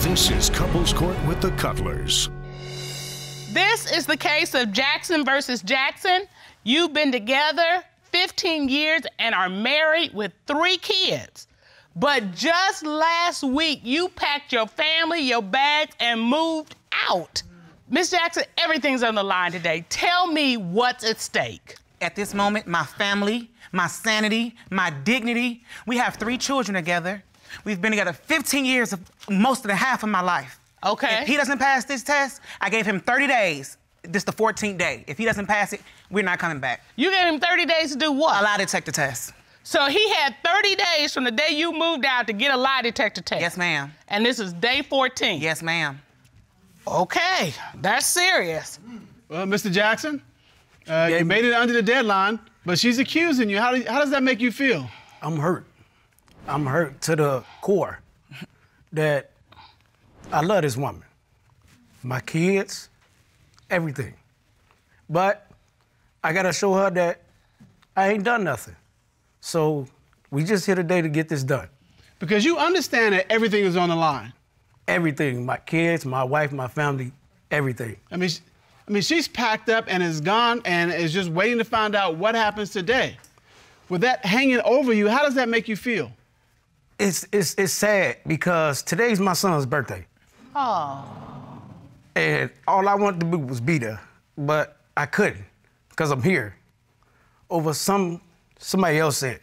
This is Couples Court with the Cutlers. This is the case of Jackson versus Jackson. You've been together 15 years and are married with 3 kids. But just last week, you packed your family, your bags, and moved out. Miss Jackson, everything's on the line today. Tell me what's at stake. At this moment, my family, my sanity, my dignity. We have 3 children together. We've been together 15 years, most of the half of my life. Okay. If he doesn't pass this test, I gave him 30 days. This is the 14th day. If he doesn't pass it, we're not coming back. You gave him 30 days to do what? A lie detector test. So he had 30 days from the day you moved out to get a lie detector test. Yes, ma'am. And this is day 14. Yes, ma'am. Okay, that's serious. Well, Mr. Jackson, you made it under the deadline, but she's accusing you. How does that make you feel? I'm hurt. I'm hurt to the core that I love this woman. My kids, everything. But I gotta show her that I ain't done nothing. So we just here today to get this done. Because you understand that everything is on the line. Everything, my kids, my wife, my family, everything. I mean, she's packed up and is gone and is just waiting to find out what happens today. With that hanging over you, how does that make you feel? It's sad because today's my son's birthday. Oh. And all I wanted to do was be there, but I couldn't because I'm here over somebody else said.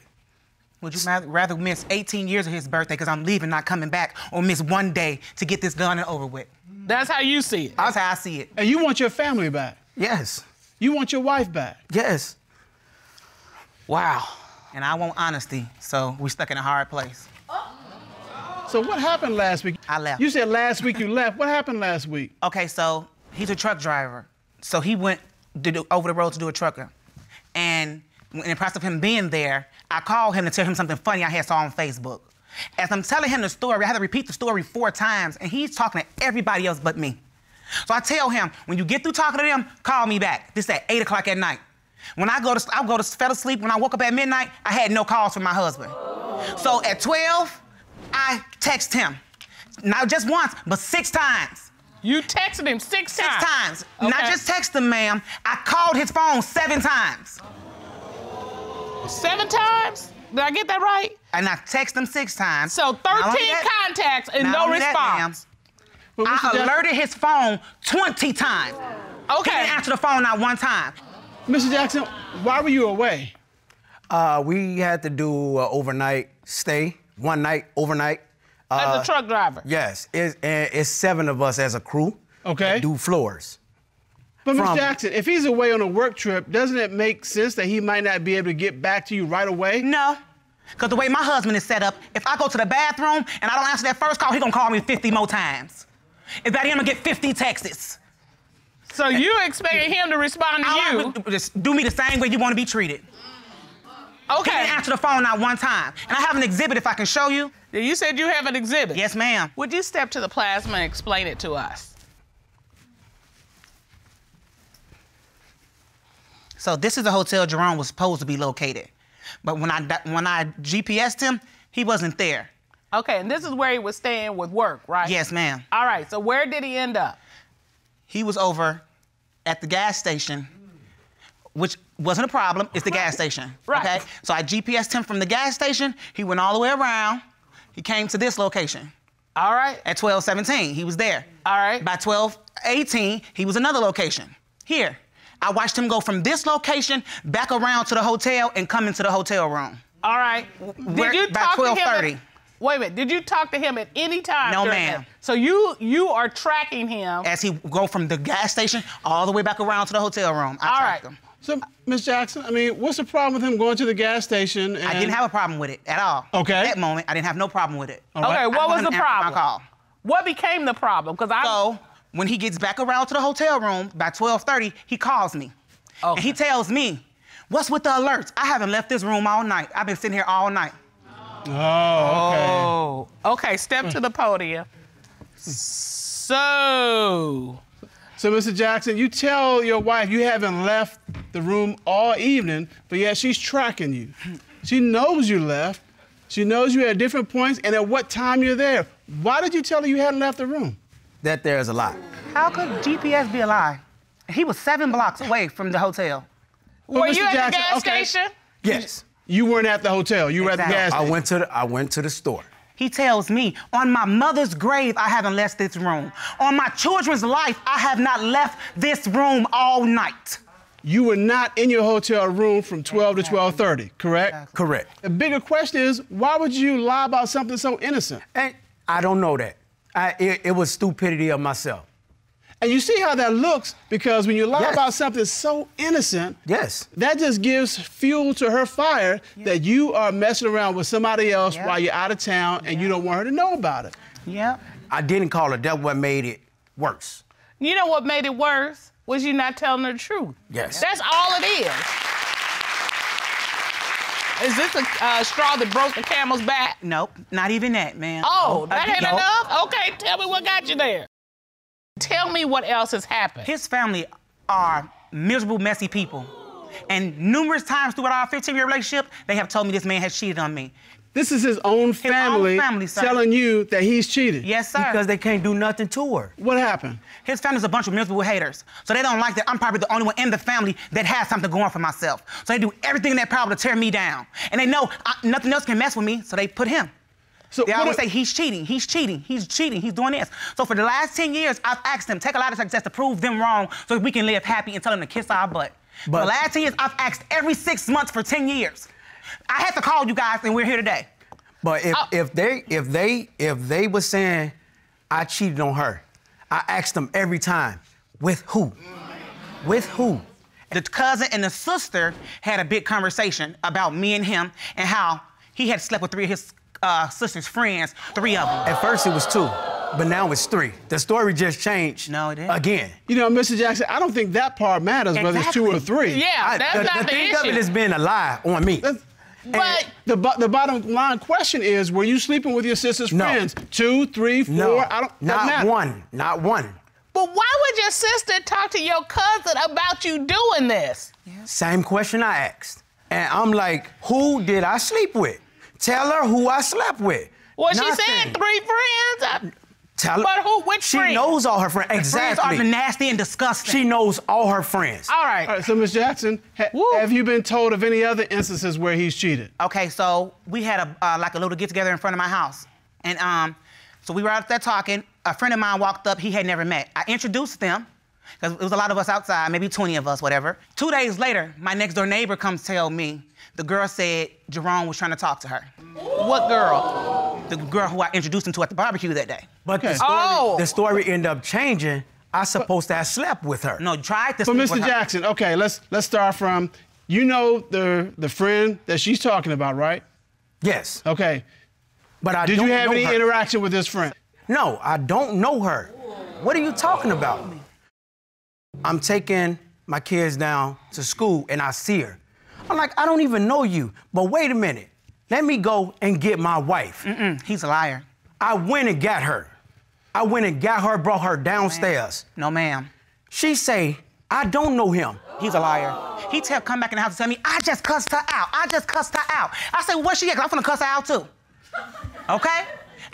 Would you rather miss 18 years of his birthday because I'm leaving, not coming back, or miss 1 day to get this done and over with? That's how you see it. That's how I see it. And you want your family back? Yes. You want your wife back? Yes. Wow. And I want honesty, so we stuck in a hard place. So what happened last week? I left. You said last week you left. What happened last week? Okay, so he's a truck driver. So he went over the road to do a trucker. And in the process of him being there, I called him to tell him something funny I had saw on Facebook. As I'm telling him the story, I had to repeat the story 4 times, and he's talking to everybody else but me. So I tell him, when you get through talking to them, call me back. This is at 8 o'clock at night. When I fell asleep, when I woke up at midnight, I had no calls from my husband. So at 12, I text him. Not just once, but 6 times. You texted him 6 times? 6 times. Okay. Not just text him, ma'am. I called his phone 7 times. 7 times? Did I get that right? And I text him 6 times. So 13 contacts and no response. I alerted his phone 20 times. Okay. He didn't answer the phone not 1 time. Mr. Jackson, why were you away? We had to do an overnight stay, 1 night, overnight. As a truck driver? Yes, it's 7 of us as a crew. Okay. That do floors. But Mr. Jackson, if he's away on a work trip, doesn't it make sense that he might not be able to get back to you right away? No, because the way my husband is set up, if I go to the bathroom and I don't answer that first call, he's gonna call me 50 more times. If that, I'm gonna get 50 texts. So you expected him to respond to you? Just do me the same way you want to be treated. Okay. He didn't answer the phone not 1 time. And I have an exhibit if I can show you. You said you have an exhibit? Yes, ma'am. Would you step to the plasma and explain it to us? So this is the hotel Jerome was supposed to be located. But when I GPS'd him, he wasn't there. Okay, and this is where he was staying with work, right? Yes, ma'am. All right, so where did he end up? He was over at the gas station, which wasn't a problem. It's the gas station. Right. Okay? So I GPS'd him from the gas station. He went all the way around. He came to this location. All right. At 12:17, he was there. All right. By 12:18, he was another location. Here. I watched him go from this location back around to the hotel and come into the hotel room. All right. Did you by talk to him? 12:30. Wait a minute. Did you talk to him at any time? No, ma'am. So you are tracking him as he go from the gas station all the way back around to the hotel room. I tracked him. So, Ms. Jackson, I mean, what's the problem with him going to the gas station? And... I didn't have a problem with it at all. Okay. At that moment, I didn't have no problem with it. Okay, what was the problem? My call. What became the problem? So, when he gets back around to the hotel room, by 12:30, he calls me. Okay. And he tells me, what's with the alerts? I haven't left this room all night. I've been sitting here all night. Oh, okay. Oh, okay, step to the podium. So, Mr. Jackson, you tell your wife you haven't left the room all evening, but yet she's tracking you. She knows you left. She knows you at different points and at what time you're there. Why did you tell her you hadn't left the room? That there's a lie. How could GPS be a lie? He was 7 blocks away from the hotel. Were Mr. you at Jackson, the gas okay. station? Yes. You weren't at the hotel. You were at the gas Exactly. station. I went to the store. He tells me, on my mother's grave, I haven't left this room. On my children's life, I have not left this room all night. You were not in your hotel room from 12 to 12:30, correct? Correct. The bigger question is, why would you lie about something so innocent? And I don't know that. It was stupidity of myself. And you see how that looks, because when you lie about something so innocent, Yes. that just gives fuel to her fire that you are messing around with somebody else while you're out of town and you don't want her to know about it. Yeah. I didn't call her. That's what made it worse. You know what made it worse? Was you not telling her the truth. Yes. That's all it is. Is this a straw that broke the camel's back? Nope, not even that, man. Oh, that ain't Nope. enough? Okay, tell me what got you there. Tell me what else has happened. His family are miserable, messy people. And numerous times throughout our 15-year relationship, they have told me this man has cheated on me. This is his own family, sir. telling you that he's cheated. Yes, sir. Because they can't do nothing to her. What happened? His family's a bunch of miserable haters. So they don't like that I'm probably the only one in the family that has something going for myself. So they do everything in their power to tear me down. And they know nothing else can mess with me, so they put him. So They always say, he's cheating, he's cheating, he's cheating, he's doing this. So for the last 10 years, I've asked them, take a lot of success to prove them wrong so we can live happy and tell them to kiss our butt. For the last 10 years, I've asked every 6 months for 10 years. I had to call you guys and we're here today. But if they were saying I cheated on her, I asked them every time, with who? With who? The cousin and the sister had a big conversation about me and him and how he had slept with 3 of his sister's friends, 3 of them. At first it was 2, but now it's 3. The story just changed. No, it didn't. Again. You know, Mr. Jackson, I don't think that part matters, whether it's 2 or 3. Yeah, that's not the thing issue. of it has been a lie on me. But The bottom line question is, were you sleeping with your sister's No. friends? 2, 3, 4, No, I don't, doesn't not matter. one, not one. But why would your sister talk to your cousin about you doing this? Same question I asked. And I'm like, who did I sleep with? Tell her who I slept with. Well, she Nothing. said 3 friends. Tell her. But who? Which She friend? knows all her friends. Friends Exactly. are nasty and disgusting. She knows all her friends. All right. All right, so Ms. Jackson, Woo. have you been told of any other instances where he's cheated? Okay, so we had like a little get-together in front of my house. And so we were out there talking. A friend of mine walked up he had never met. I introduced them, because it was a lot of us outside, maybe 20 of us, whatever. 2 days later, my next-door neighbor comes tell me the girl said Jerome was trying to talk to her. What girl? The girl who I introduced him to at the barbecue that day. But Oh. the story ended up changing. I supposed to have slept with her. No, tried to But sleep Mr. with her. Jackson, okay, let's start from, you know the friend that she's talking about, right? Yes. Okay. But I Did don't you have know any her. interaction with this friend? No, I don't know her. What are you talking about? I'm taking my kids down to school and I see her. I'm like, I don't even know you. But wait a minute. Let me go and get my wife. He's a liar. I went and got her. I went and got her, brought her downstairs. No, ma'am. She say, I don't know him. He's a liar. He come back in the house and tell me, I just cussed her out. I just cussed her out. I say, well, where she at? 'Cause I'm finna cuss her out too. Okay?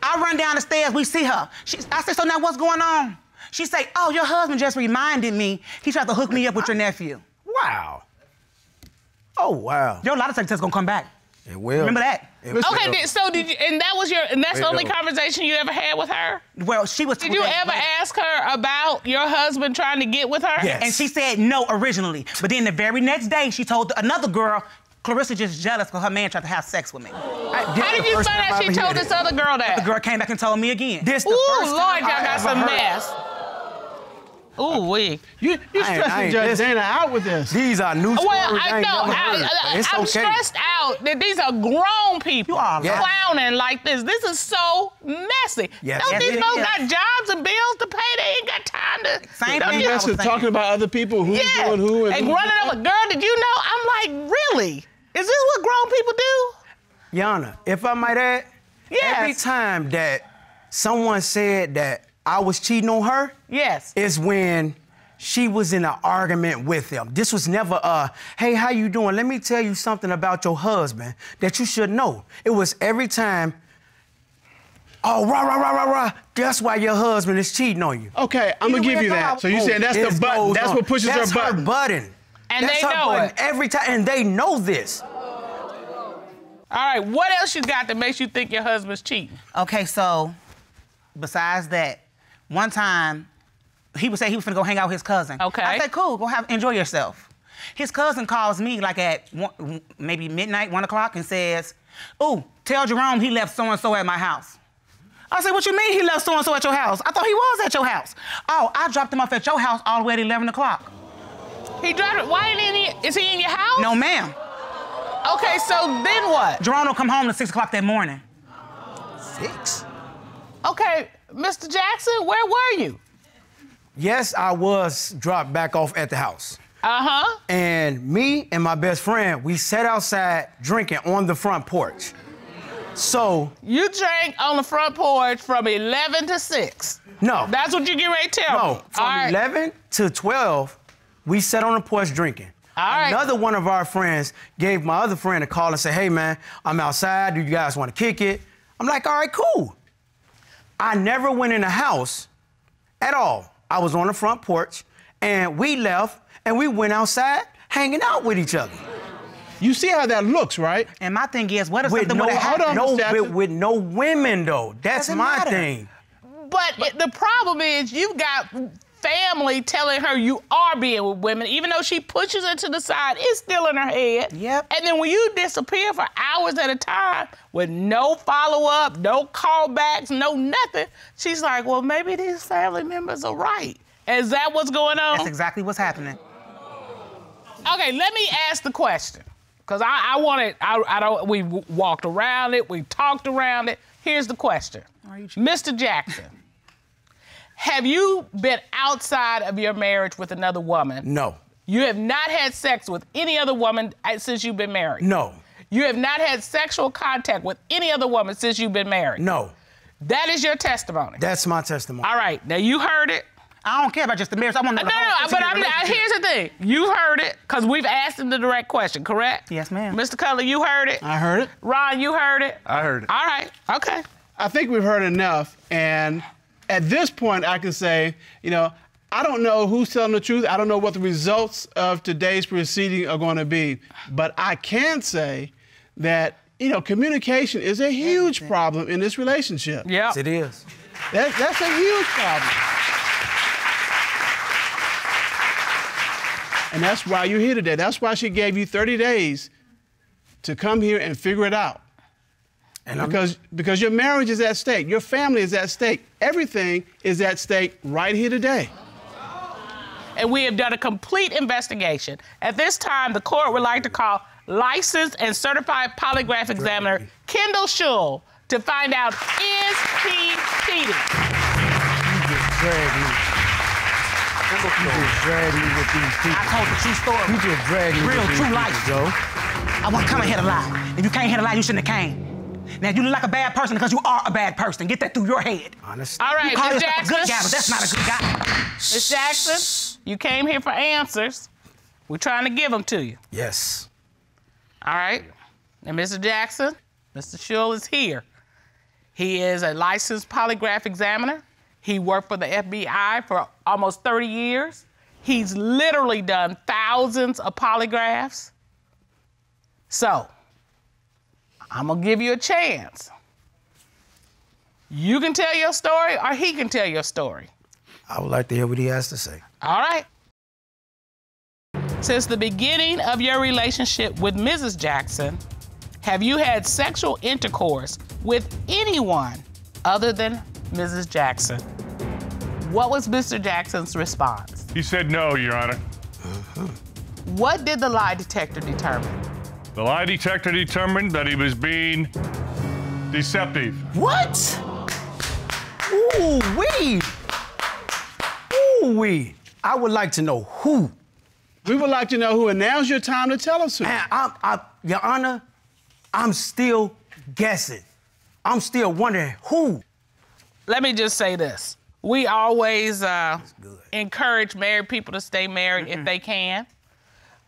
I run down the stairs, we see her. I say, so now what's going on? She say, oh, your husband just reminded me he tried to hook me up with your nephew. Wow. Oh, wow. Your lie detector's gonna come back. It will. Remember that? It will. Okay, so did you, and that was and that's the only Well. conversation you ever had with her? Well, she was. Did you ever ask her about your husband trying to get with her? Yes. And she said no originally. But then the very next day, she told another girl, Clarissa just jealous because her man tried to have sex with me. How did you find out she told this other girl that? The girl came back and told me again. This the Ooh, first Lord, time y'all I got ever some heard- mess. Ooh, wee. You're I stressing ain't Judge listen. Dana out with this. These are new stories Well, I ain't never heard. But it's I'm okay. stressed out that these are grown people You are Yeah. clowning like this. This is so messy. Yes. Don't Yes, these it folks is. got jobs and bills to pay? They ain't got time to. Same Don't thing. you- I was That's thinking. talking about other people, who's Yeah. doing who, and who's running up a girl that you know. I'm like, really? Is this what grown people do? Yana, if I might add, Yes. every time that someone said that I was cheating on her, Yes. is when she was in an argument with him. This was never hey, how you doing? Let me tell you something about your husband that you should know. It was every time Oh, rah. That's why your husband is cheating on you. Okay, I'm gonna give you that. So you saying that's the button? That's what pushes her button. That's her button. And that's they her know button it. every time, and they know this. All right, what else you got that makes you think your husband's cheating? Okay, so besides that, one time he would say he was gonna go hang out with his cousin. Okay. I said, cool, enjoy yourself. His cousin calls me like at maybe midnight, 1 o'clock, and says, "Ooh, tell Jerome he left so-and-so at my house." I said, "What you mean he left so-and-so at your house? I thought he was at your house." "Oh, I dropped him off at your house all the way at 11 o'clock. He dropped it. Why is he in your house? No, ma'am. Okay, so then what? Jerome will come home at 6 o'clock that morning. 6? Okay, Mr. Jackson, where were you? Yes, I was dropped back off at the house. Uh-huh. And me and my best friend, we sat outside drinking on the front porch. So... You drank on the front porch from 11 to 6. No. That's what you get ready to tell me. No, from 11 to 12, we sat on the porch drinking. All right. Another one of our friends gave my other friend a call and said, "Hey, man, I'm outside. Do you guys want to kick it?" I'm like, "All right, cool." I never went in the house at all. I was on the front porch, and we left, and we went outside hanging out with each other. You see how that looks, right? And my thing is, what if With something no, would have happened? with no women, though. That's Doesn't my matter. thing. But the problem is you've got family telling her you are being with women, even though she pushes it to the side, it's still in her head. Yep. And then when you disappear for hours at a time with no follow-up, no callbacks, no nothing, she's like, well, maybe these family members are right. Is that what's going on? That's exactly what's happening. Okay, let me ask the question. Because I want it, I don't, we walked around it, we talked around it. Here's the question. Mr. Jackson, have you been outside of your marriage with another woman? No. You have not had sex with any other woman since you've been married? No. You have not had sexual contact with any other woman since you've been married? No. That is your testimony? That's my testimony. All right, now you heard it. I don't care about just the marriage. I want to know But here's the thing. You heard it, because we've asked him the direct question, correct? Yes, ma'am. Mr. Cutler, you heard it? I heard it. Ron, you heard it? I heard it. All right, okay. I think we've heard enough, and at this point, I can say, I don't know who's telling the truth. I don't know what the results of today's proceeding are going to be, but I can say that, communication is a huge problem in this relationship. Yeah. Yes, it is. That's a huge problem. And that's why you're here today. That's why she gave you 30 days to come here and figure it out. And because your marriage is at stake, your family is at stake, everything is at stake right here today. And we have done a complete investigation. At this time, the court would like to call licensed and certified polygraph examiner Kendall Shull to find out, is he cheating? You just dragged me. You just dragged me with these people. I told the true story. You just dragged me Real, with these true people, life. Joe. I want to come and hit a lie. If you can't hit a lie, you shouldn't have came. Now, you look like a bad person because you are a bad person. Get that through your head. Honestly. All right, You call Ms. yourself a Jackson. good guy, but that's not a good guy. Ms. Jackson, you came here for answers. We're trying to give them to you. Yes. All right. And Mr. Jackson, Mr. Shull is here. He is a licensed polygraph examiner. He worked for the FBI for almost 30 years. He's literally done thousands of polygraphs. So, I'm gonna give you a chance. You can tell your story or he can tell your story. I would like to hear what he has to say. All right. Since the beginning of your relationship with Mrs. Jackson, have you had sexual intercourse with anyone other than Mrs. Jackson? What was Mr. Jackson's response? He said no, Your Honor. What did the lie detector determine? The lie detector determined that he was being deceptive. What? Ooh-wee. Ooh-wee. I would like to know who. We would like to know who, and now's your time to tell us who. And Your Honor, I'm still guessing. I'm still wondering who. Let me just say this. We always encourage married people to stay married if they can.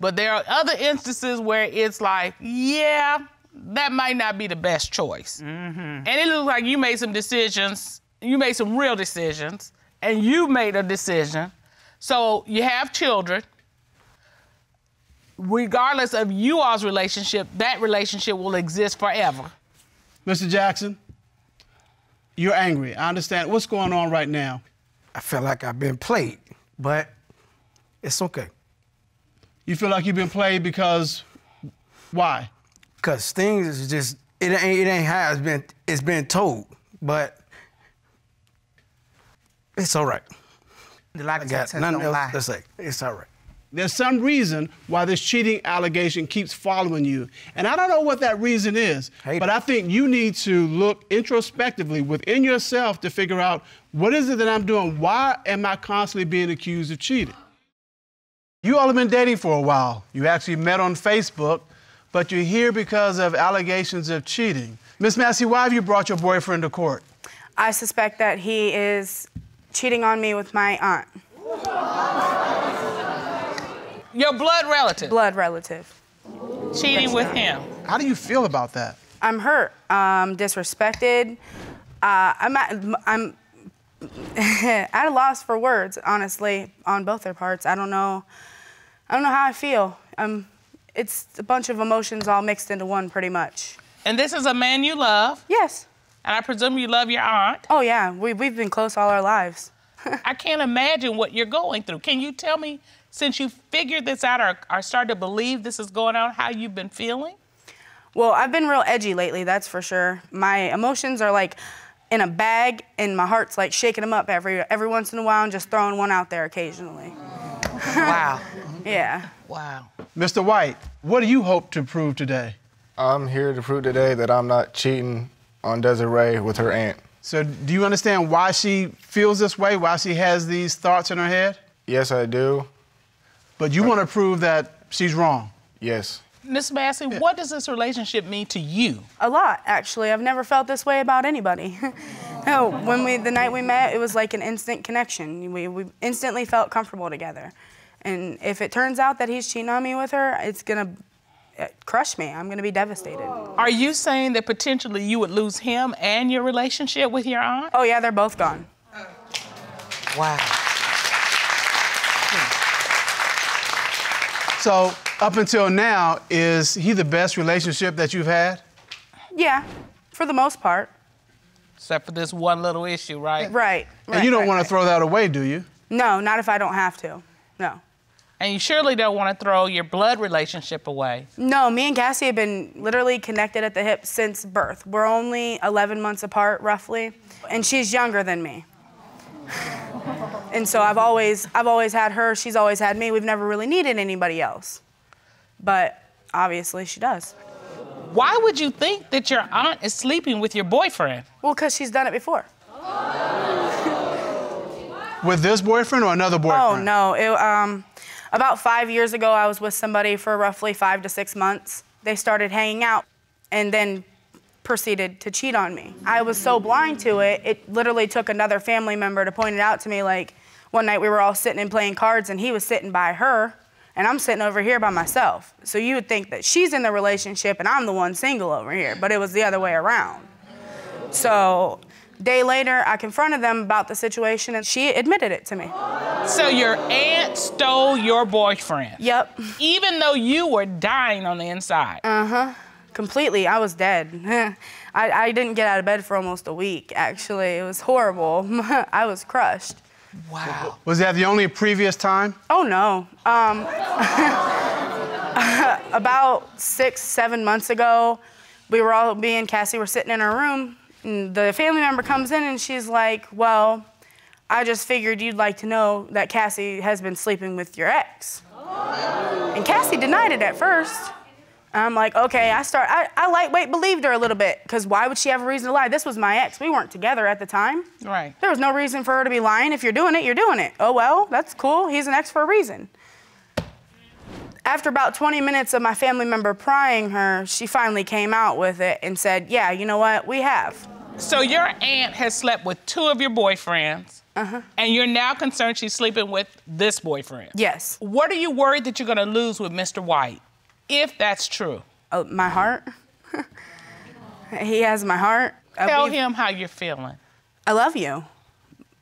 But there are other instances where it's like, yeah, that might not be the best choice. And it looks like you made some decisions, you made some real decisions, and you made a decision. So you have children. Regardless of you all's relationship, that relationship will exist forever. Mr. Jackson, you're angry. I understand. What's going on right now? I feel like I've been played, but it's okay. You feel like you've been played because why? Because things is just, it ain't how it's been told, but it's all right. The lie I got detector nothing don't lie. else to say. It's all right. There's some reason why this cheating allegation keeps following you. And I don't know what that reason is, but I think you need to look introspectively within yourself to figure out, what is it that I'm doing? Why am I constantly being accused of cheating? You all have been dating for a while. You actually met on Facebook, but you're here because of allegations of cheating. Miss Massey, why have you brought your boyfriend to court? I suspect that he is cheating on me with my aunt. Your blood relative. Blood relative. Cheating with him. How do you feel about that? I'm hurt, disrespected. I'm at a loss for words, honestly, on both their parts. I don't know how I feel. It's a bunch of emotions all mixed into one, pretty much. And this is a man you love. Yes. And I presume you love your aunt. Oh yeah, we've been close all our lives. I can't imagine what you're going through. Can you tell me, since you figured this out or started to believe this is going on, how you've been feeling? Well, I've been real edgy lately, that's for sure. My emotions are like in a bag, and my heart's like shaking them up every once in a while and just throwing one out there occasionally. Wow. Yeah. Wow. Mr. White, what do you hope to prove today? I'm here to prove today that I'm not cheating on Desiree with her aunt. So do you understand why she feels this way, why she has these thoughts in her head? Yes, I do. But you want to prove that she's wrong? Yes. Miss Massey, what does this relationship mean to you? A lot, actually. I've never felt this way about anybody. No, the night we met, it was like an instant connection. We instantly felt comfortable together. And if it turns out that he's cheating on me with her, it's gonna crush me. I'm gonna be devastated. Are you saying that potentially you would lose him and your relationship with your aunt? Oh yeah, they're both gone. Wow. So up until now, is he the best relationship that you've had? Yeah, for the most part. Except for this one little issue, right? Right. And you don't want to throw that away, do you? No, not if I don't have to. No. And you surely don't want to throw your blood relationship away. No, me and Cassie have been literally connected at the hip since birth. We're only 11 months apart, roughly, and she's younger than me. And so I've always had her, she's always had me. We've never really needed anybody else. But obviously she does. Why would you think that your aunt is sleeping with your boyfriend? Well, because she's done it before. With this boyfriend or another boyfriend? Oh, no. About 5 years ago, I was with somebody for roughly 5 to 6 months. They started hanging out and then proceeded to cheat on me. I was so blind to it, it literally took another family member to point it out to me. Like, one night we were all sitting and playing cards, and he was sitting by her, and I'm sitting over here by myself. So you would think that she's in the relationship and I'm the one single over here, but it was the other way around. So a day later, I confronted them about the situation, and she admitted it to me. So your aunt stole your boyfriend? Yep. Even though you were dying on the inside? Uh-huh. Completely. I was dead. I didn't get out of bed for almost a week, actually. It was horrible. I was crushed. Wow. Was that the only previous time? Oh, no. About 6, 7 months ago, me and Cassie were sitting in our room, and the family member comes in and she's like, well, I just figured you'd like to know that Cassie has been sleeping with your ex. And Cassie denied it at first. And I'm like, okay, I lightweight believed her a little bit, because why would she have a reason to lie? This was my ex. We weren't together at the time. Right. There was no reason for her to be lying. If you're doing it, you're doing it. Oh, well, that's cool. He's an ex for a reason. After about 20 minutes of my family member prying her, she finally came out with it and said, yeah, you know what, we have. So your aunt has slept with 2 of your boyfriends, and you're now concerned she's sleeping with this boyfriend? Yes. What are you worried that you're gonna lose with Mr. White, if that's true? Oh, my heart? He has my heart. Tell him how you're feeling. I love you,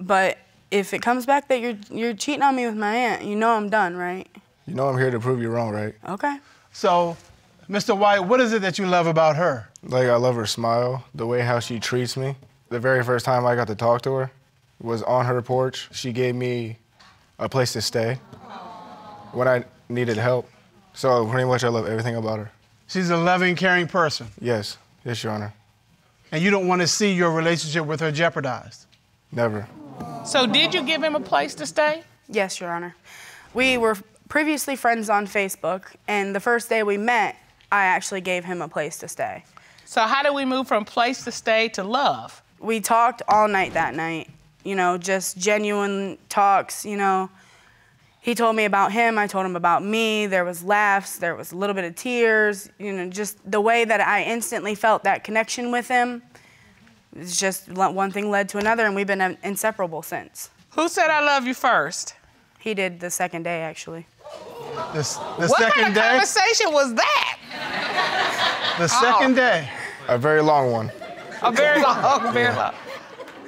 but if it comes back that you're cheating on me with my aunt, you know I'm done, right? You know I'm here to prove you wrong, right? Okay. So, Mr. White, what is it that you love about her? Like, I love her smile, the way how she treats me. The very first time I got to talk to her was on her porch. She gave me a place to stay when I needed help. So pretty much I love everything about her. She's a loving, caring person. Yes, yes, Your Honor. And you don't want to see your relationship with her jeopardized? Never. So did you give him a place to stay? Yes, Your Honor. We were previously friends on Facebook, and the first day we met, I actually gave him a place to stay. So how did we move from place to stay to love? We talked all night that night, you know, just genuine talks, you know. He told me about him, I told him about me. There was laughs, there was a little bit of tears, you know, just the way that I instantly felt that connection with him. It's just one thing led to another, and we've been inseparable since. Who said I love you first? He did the second day, actually. The What second kind of day? conversation was that? The second day. A very long one. A very long, very long.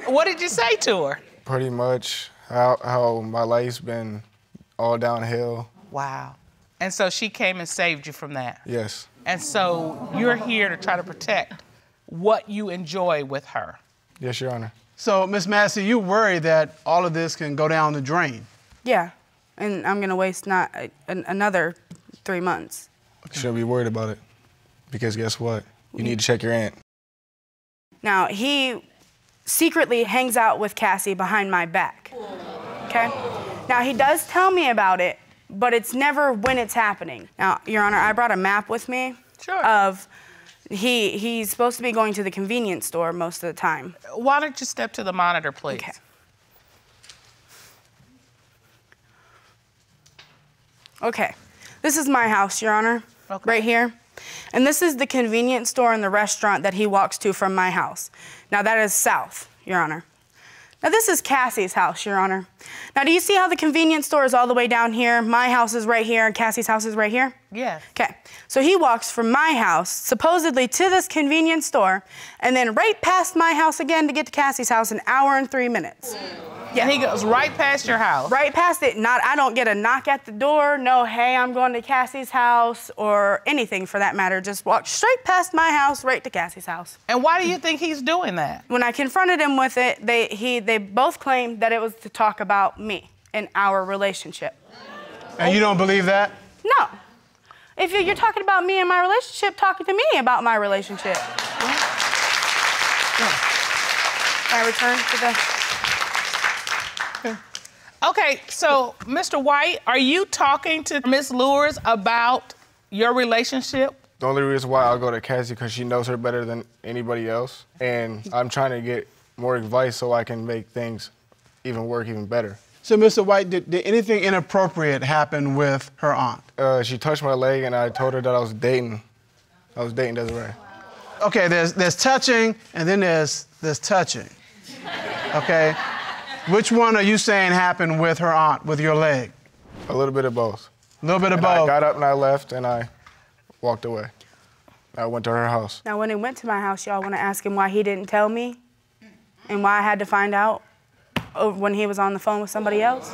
What did you say to her? Pretty much how my life's been all downhill. Wow. And so she came and saved you from that. Yes. And so you're here to try to protect what you enjoy with her. Yes, Your Honor. So, Miss Massey, you worry that all of this can go down the drain? Yeah, and I'm gonna waste another 3 months. You shouldn't be worried about it. Because guess what? You need to check your aunt. Now, he secretly hangs out with Cassie behind my back, okay? Now, he does tell me about it, but it's never when it's happening. Now, Your Honor, I brought a map with me. Sure. Of he's supposed to be going to the convenience store most of the time. Why don't you step to the monitor, please? Okay. Okay, this is my house, Your Honor, right here. And this is the convenience store and the restaurant that he walks to from my house. Now that is south, Your Honor. Now this is Cassie's house, Your Honor. Now do you see how the convenience store is all the way down here? My house is right here and Cassie's house is right here? Yes. Okay, so he walks from my house, supposedly to this convenience store, and then right past my house again to get to Cassie's house, 1 hour and 3 minutes. Yeah. And he goes right past your house. Right past it. I don't get a knock at the door. No, hey, I'm going to Cassie's house or anything for that matter. Just walk straight past my house, right to Cassie's house. And why do you think he's doing that? When I confronted him with it, they both claimed that it was to talk about me and our relationship. And you don't believe that? No. If you're talking about me and my relationship, talking to me about my relationship. Can I return to the... Okay, so Mr. White, are you talking to Miss Lures about your relationship? The only reason why I'll go to Cassie because she knows her better than anybody else. And I'm trying to get more advice so I can make things work even better. So, Mr. White, did anything inappropriate happen with her aunt? She touched my leg and I told her that I was dating Desiree. Okay, there's touching and then there's touching. Okay? Which one are you saying happened with her aunt, with your leg? A little bit of both. A little bit of and both. I got up and I left and I walked away. I went to her house. Now, when he went to my house, y'all want to ask him why he didn't tell me and why I had to find out when he was on the phone with somebody else?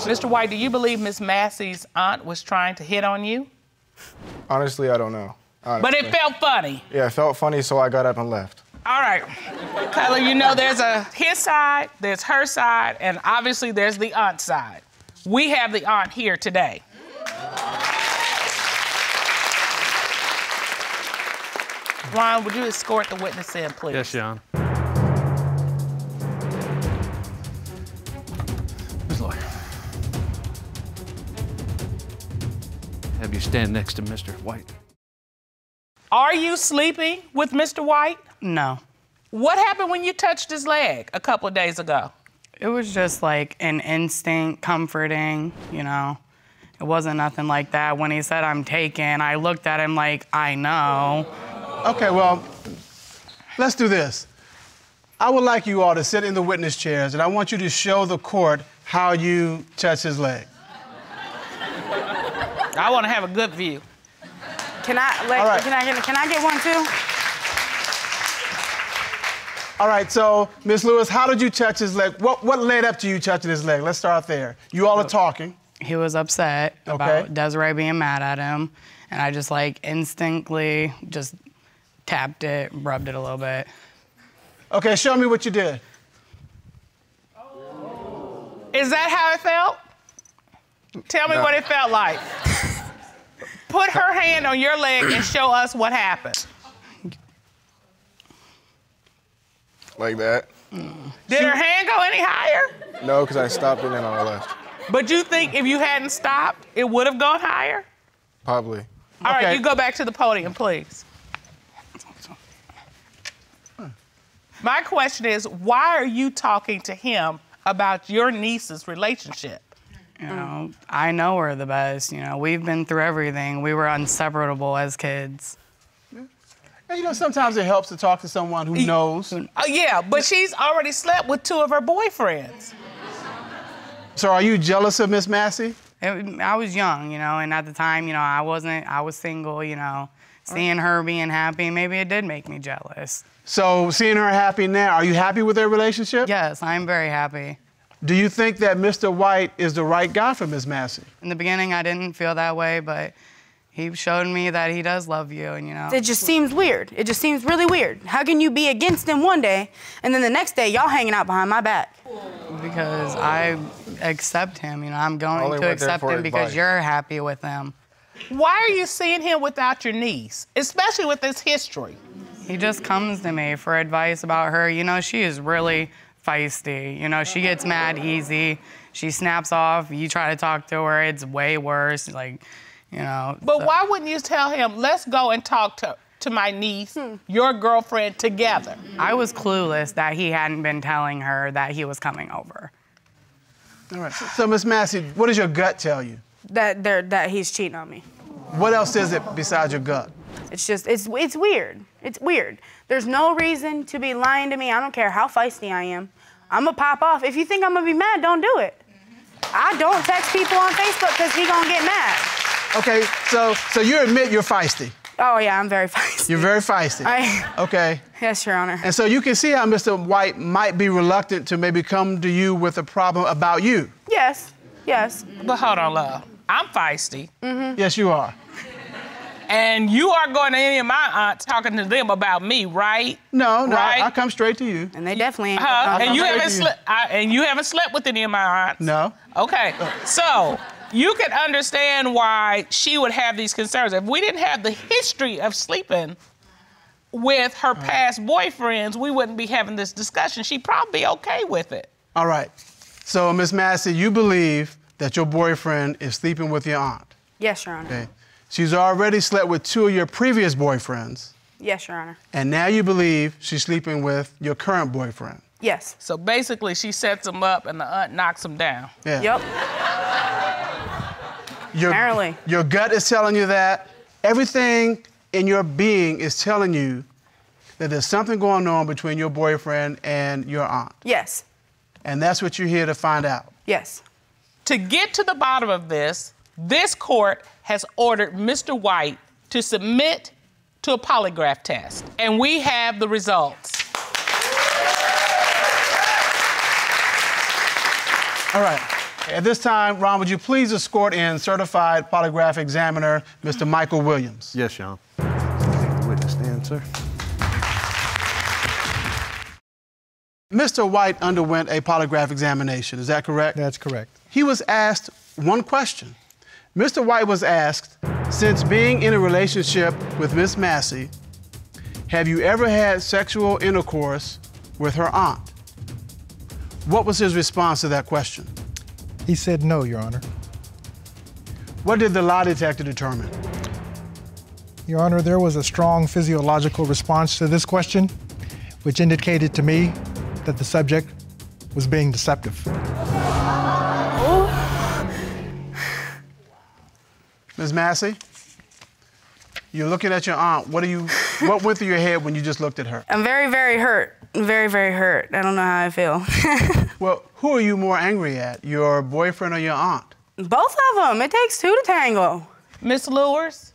Mr. White, do you believe Miss Massey's aunt was trying to hit on you? Honestly, I don't know. Honestly. But it felt funny. Yeah, it felt funny, so I got up and left. All right. Kyler, you know there's his side, there's her side, and obviously there's the aunt side. We have the aunt here today. Ron, would you escort the witness in, please? Yes, John. Ms. Lawyer. Have you stand next to Mr. White. Are you sleeping with Mr. White? No. What happened when you touched his leg a couple of days ago? It was just like an instinct, comforting, you know. It wasn't nothing like that. When he said, I'm taken, I looked at him like, I know. Okay, well, let's do this. I would like you all to sit in the witness chairs, and I want you to show the court how you touched his leg. I want to have a good view. Can I get one too? All right, so, Miss Lewis, how did you touch his leg? What led up to you touching his leg? Let's start there. You all are talking. He was upset about Desiree being mad at him, and I just like instinctively just tapped it, rubbed it a little bit. Okay, show me what you did. Is that how it felt? Tell me what it felt like. Put her hand on your leg and show us what happened. Like that. Did her hand go any higher? No, because I stopped and then I left. But you think if you hadn't stopped, it would have gone higher? Probably. All right, you go back to the podium, please. My question is, why are you talking to him about your niece's relationship? You know, I know her the best. You know, we've been through everything. We were inseparable as kids. And you know, sometimes it helps to talk to someone who knows. Oh, yeah, but she's already slept with 2 of her boyfriends. So are you jealous of Miss Massey? I was young, you know, and at the time, you know, I was single, you know. Seeing her being happy, maybe it did make me jealous. So seeing her happy now, are you happy with their relationship? Yes, I'm very happy. Do you think that Mr. White is the right guy for Miss Massey? In the beginning, I didn't feel that way, but he showed me that he does love you, and you know. It just seems weird. It just seems really weird. How can you be against him one day, and then the next day, y'all hanging out behind my back? Because I accept him, you know. I'm going to accept him because you're happy with him. Why are you seeing him without your niece, especially with this history? He just comes to me for advice about her. You know, she is really feisty. You know, she gets mad easy. She snaps off. You try to talk to her, it's way worse. Like, you know. But why wouldn't you tell him, let's go and talk to my niece, your girlfriend, together? I was clueless that he hadn't been telling her that he was coming over. All right. So, Miss Massey, what does your gut tell you? That he's cheating on me. What else is it besides your gut? It's just, it's weird. It's weird. There's no reason to be lying to me. I don't care how feisty I am. I'm gonna pop off. If you think I'm gonna be mad, don't do it. I don't text people on Facebook because he gonna get mad. Okay, so you admit you're feisty. Oh yeah, I'm very feisty. You're very feisty. Okay. Yes, Your Honor. And so you can see how Mr. White might be reluctant to maybe come to you with a problem about you. Yes, yes. But hold on, love. I'm feisty. Yes, you are. And you are going to any of my aunts talking to them about me, right? No, right? I come straight to you. And they definitely ain't. And you haven't slept with any of my aunts? No. Okay, so you can understand why she would have these concerns. If we didn't have the history of sleeping with her past boyfriends, we wouldn't be having this discussion. She'd probably be okay with it. All right. So, Miss Massey, you believe that your boyfriend is sleeping with your aunt? Yes, Your Honor. Okay. She's already slept with 2 of your previous boyfriends. Yes, Your Honor. And now you believe she's sleeping with your current boyfriend. Yes. So basically, she sets him up and the aunt knocks him down. Yeah. Yep. Apparently. Your gut is telling you that. Everything in your being is telling you that there's something going on between your boyfriend and your aunt. Yes. And that's what you're here to find out. Yes. To get to the bottom of this court has ordered Mr. White to submit to a polygraph test. And we have the results. All right. At this time, Ron, would you please escort in certified polygraph examiner, Mr. Michael Williams? Yes, Sean. Take the witness stand, sir. Mr. White underwent a polygraph examination, is that correct? That's correct. He was asked one question. Mr. White was asked, since being in a relationship with Miss Massey, have you ever had sexual intercourse with her aunt? What was his response to that question? He said no, Your Honor. What did the lie detector determine? Your Honor, there was a strong physiological response to this question, which indicated to me that the subject was being deceptive. Ms. Massey, you're looking at your aunt. What went through your head when you just looked at her? I'm very, very hurt. Very, very hurt. I don't know how I feel. Well, who are you more angry at, your boyfriend or your aunt? Both of them. It takes 2 to tango. Miss Lewis,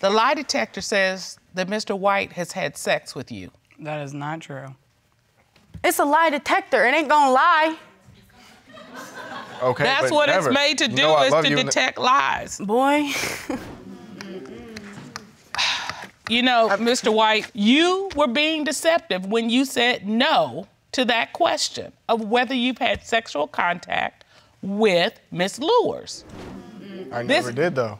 The lie detector says that Mr. White has had sex with you. That is not true. It's a lie detector. It ain't gonna lie. Okay, That's but what never. it's made to You do, know I is love to you. detect lies. Boy. You know, Mr. White, you were being deceptive when you said no to that question of whether you've had sexual contact with Miss Lewis. I never did, though.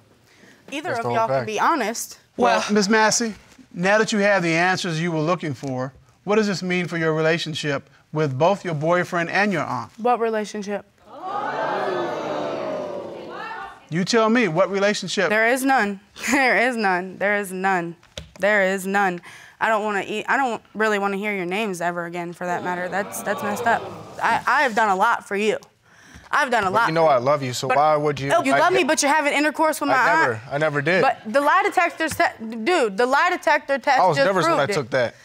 Either That's of the whole y'all can fact. be honest. Well, Ms. Massey, now that you have the answers you were looking for, what does this mean for your relationship with both your boyfriend and your aunt? What relationship? You tell me, what relationship? There is none. There is none. There is none. There is none. I don't really want to hear your names ever again, for that matter. That's messed up. I have done a lot for you. I've done a lot. You know I love you, so why would you? You love me, but you're having intercourse with my aunt. I never did. But the lie detector, dude, the lie detector test I was just nervous when I proved it. took that.